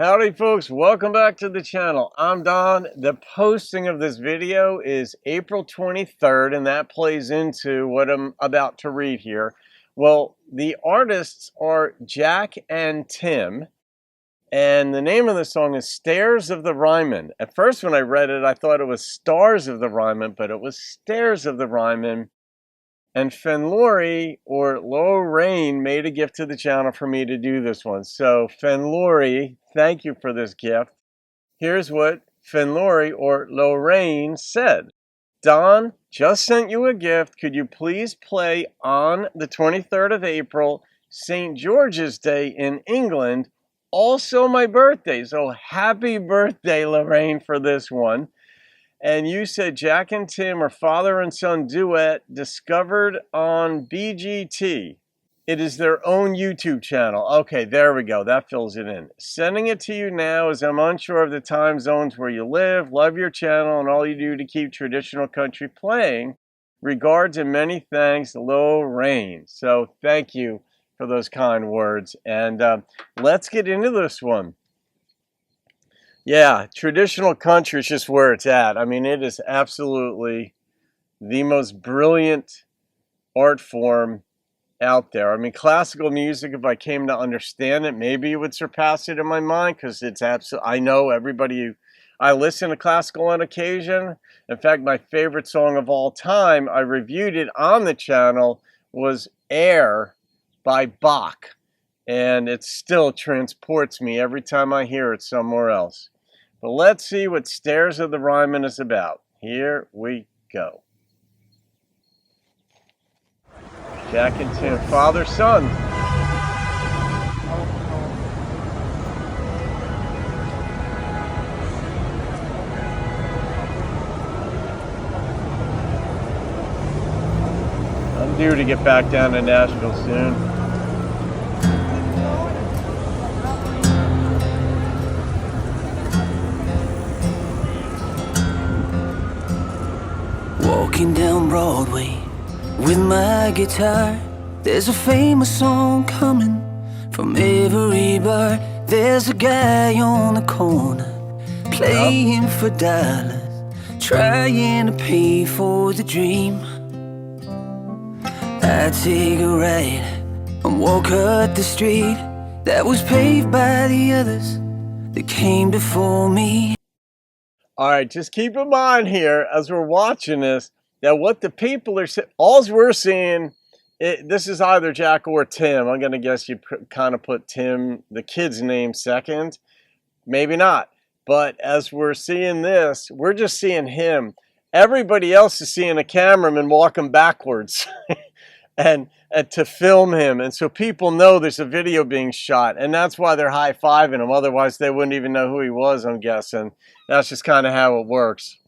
Howdy folks, welcome back to the channel. I'm Don. The posting of this video is April 23rd, and that plays into what I'm about to read here. Well, the artists are Jack and Tim, and the name of the song is Stairs of the Ryman. At first when I read it, I thought it was Stars of the Ryman, but it was Stairs of the Ryman. And fenlori, or Lorraine, made a gift to the channel for me to do this one. So fenlori, thank you for this gift. Here's what fenlori, or Lorraine, said. Don, just sent you a gift. Could you please play on the 23rd of April, St. George's Day in England, also my birthday. So happy birthday, Lorraine, for this one. And you said Jack and Tim are father and son duet discovered on BGT. It is their own YouTube channel. Okay, there we go. That fills it in. Sending it to you now as I'm unsure of the time zones where you live. Love your channel and all you do to keep traditional country playing. Regards and many thanks, Lorraine. So thank you for those kind words. And let's get into this one. Yeah, traditional country is just where it's at. I mean, it is absolutely the most brilliant art form out there. I mean, classical music, if I came to understand it, maybe it would surpass it in my mind, because it's absolutely, I know everybody, I listen to classical on occasion. In fact, my favorite song of all time, I reviewed it on the channel, was Air by Bach. And it still transports me every time I hear it somewhere else. But let's see what Stairs of the Ryman is about. Here we go. Jack and Tim, father, son. I'm due to get back down to Nashville soon. Walking down Broadway with my guitar, there's a famous song coming from every bar. There's a guy on the corner playing for dollars, trying to pay for the dream. I take a ride and walk up the street that was paved by the others that came before me. All right, just keep in mind here as we're watching this that what the people are saying, all we're seeing, this is either Jack or Tim. I'm going to guess you kind of put Tim, the kid's name, second. Maybe not. But as we're seeing this, we're just seeing him. Everybody else is seeing a cameraman walking backwards and to film him. And so people know there's a video being shot. And that's why they're high-fiving him. Otherwise, they wouldn't even know who he was, I'm guessing. That's just kind of how it works.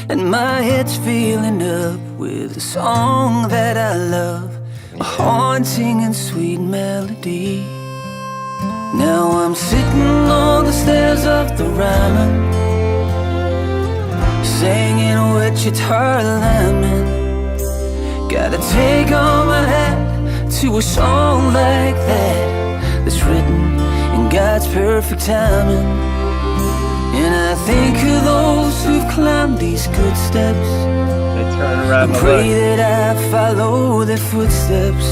And my head's filling up with a song that I love, a haunting and sweet melody. Now I'm sitting on the stairs of the Ryman, singing with guitar lineman. Gotta take off my hat to a song like that, that's written in God's perfect timing. And I think of those who've climbed these good steps. They turn around and pray that I follow their footsteps.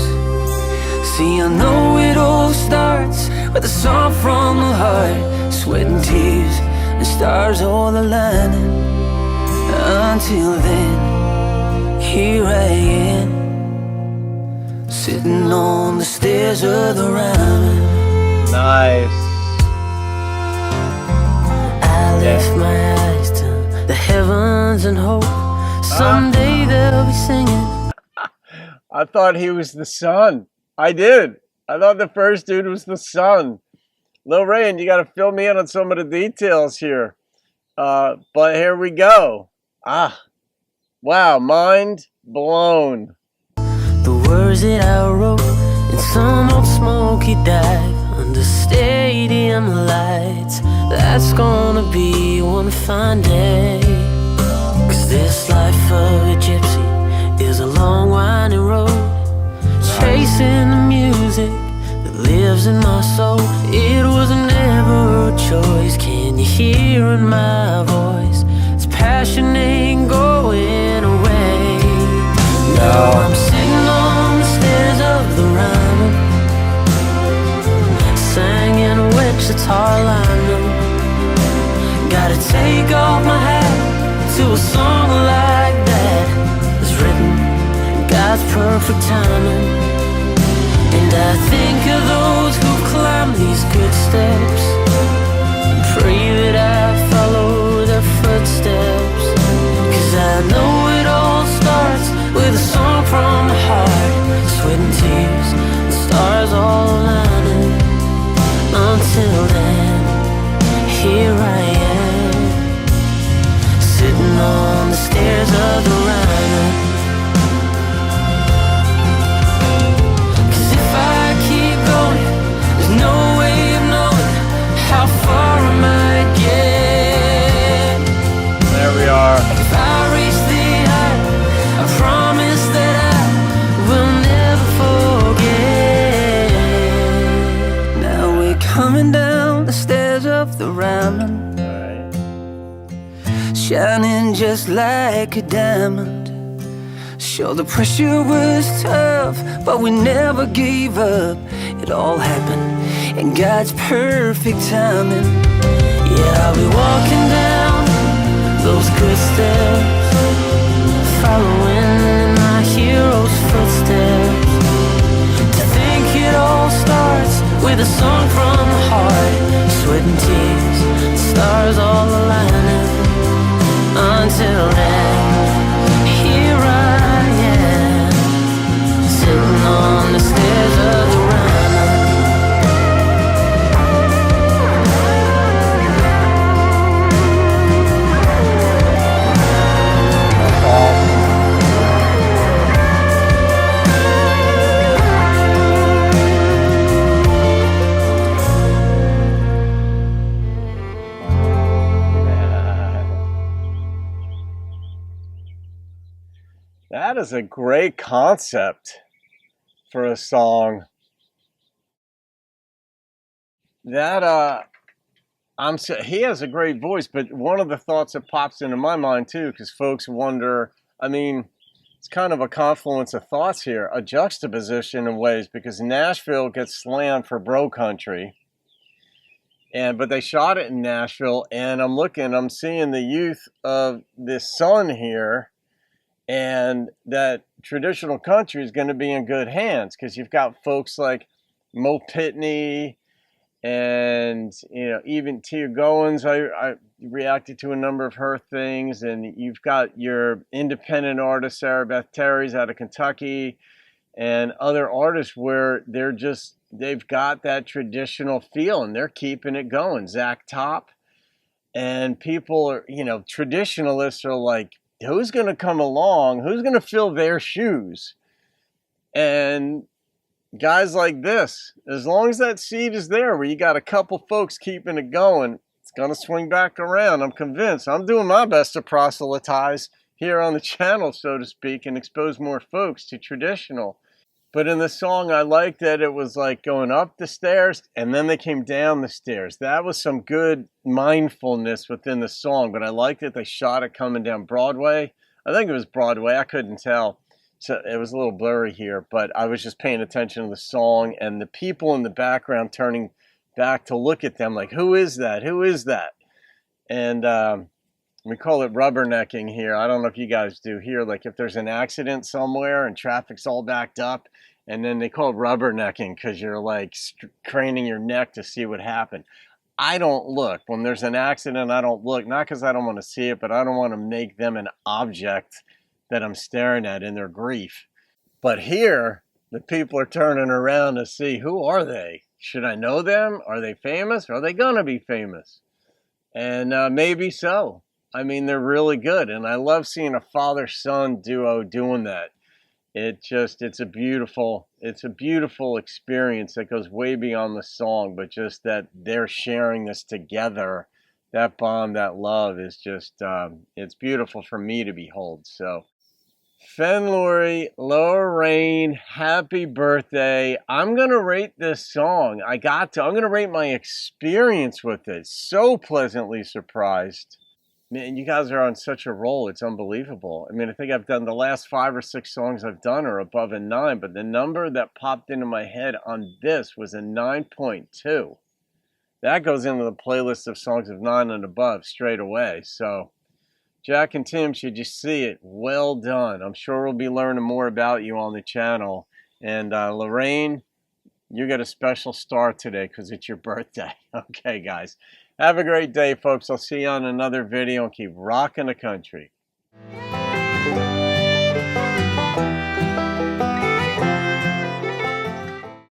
See, I know it all starts with a song from the heart, sweat and tears and stars all aligning. Until then, here I am, sitting on the stairs of the Ryman. Nice. Lift my eyes to the heavens and hope someday they'll be singing. I thought he was the son. I did. I thought the first dude was the son. Lorraine, you got to fill me in on some of the details here. But here we go. Wow, mind blown. The words that I wrote in some old smoky dive under stadium lights, that's gonna be one fine day. 'Cause this life of a gypsy is a long winding road, chasing the music that lives in my soul. It was never a choice. choice. Can you hear in my voice? This passion ain't going away. Now I'm sitting on the stairs of the Ryman, singing a Wichita lineman. Gotta take off my hat to a song like that was written in God's perfect timing. And I think of those who've climbed these good steps, and pray that I follow their footsteps. 'Cause I know it all starts with a song from the heart, sweat and tears, the stars all aligning. Until then, here I am, sitting on the stairs of the Ryman. 'Cause if I keep going, there's no way of knowing how far I might get. There we are. If I reach the height, I promise that I will never forget. Now we're coming down the stairs of the Ryman, shining just like a diamond. Sure, the pressure was tough, but we never gave up. It all happened in God's perfect timing. Yeah, I'll be walking down those good steps, following in my hero's footsteps. To think it all starts with a song from the heart, sweat and tears, stars all aligning. Until then, here I am, sitting on the stairs of the Ryman. That's awesome. That is a great concept for a song. That he has a great voice, but one of the thoughts that pops into my mind too, because folks wonder, I mean, it's kind of a confluence of thoughts here, a juxtaposition in ways, because Nashville gets slammed for bro country, but they shot it in Nashville, and I'm seeing the youth of this son here, and that traditional country is going to be in good hands, because you've got folks like Mo Pitney, and even Tia Goins. I reacted to a number of her things, and you've got your independent artist Sarah Beth Terry's out of Kentucky, and other artists where they've got that traditional feel and they're keeping it going. Zach Top, and people are, traditionalists are like, who's going to come along? Who's going to fill their shoes? And guys like this, as long as that seed is there where you got a couple folks keeping it going, it's going to swing back around. I'm convinced. I'm doing my best to proselytize here on the channel, so to speak, and expose more folks to traditional. But in the song, I liked that it was like going up the stairs and then they came down the stairs. That was some good mindfulness within the song, but I liked that they shot it coming down Broadway. I think it was Broadway. I couldn't tell. So it was a little blurry here, but I was just paying attention to the song and the people in the background turning back to look at them like, who is that? Who is that? And we call it rubbernecking here. I don't know if you guys do here. Like if there's an accident somewhere and traffic's all backed up, and then they call it rubbernecking because you're like craning your neck to see what happened. I don't look. When there's an accident, I don't look. Not because I don't want to see it, but I don't want to make them an object that I'm staring at in their grief. But here, the people are turning around to see, who are they? Should I know them? Are they famous? Are they going to be famous? And maybe so. I mean, they're really good. And I love seeing a father-son duo doing that. It's a beautiful experience that goes way beyond the song, but just that they're sharing this together, that bond, that love is just, it's beautiful for me to behold. So Fenlori, Lorraine, happy birthday. I'm going to rate this song. I'm going to rate my experience with it. So pleasantly surprised. Man, you guys are on such a roll. It's unbelievable. I mean, I think I've done the last 5 or 6 songs I've done are above a 9, but the number that popped into my head on this was a 9.2. That goes into the playlist of songs of 9 and above straight away. So, Jack and Tim, should you see it? Well done. I'm sure we'll be learning more about you on the channel. And Lorraine, you get a special star today because it's your birthday. Okay, guys. Have a great day, folks. I'll see you on another video and keep rocking the country.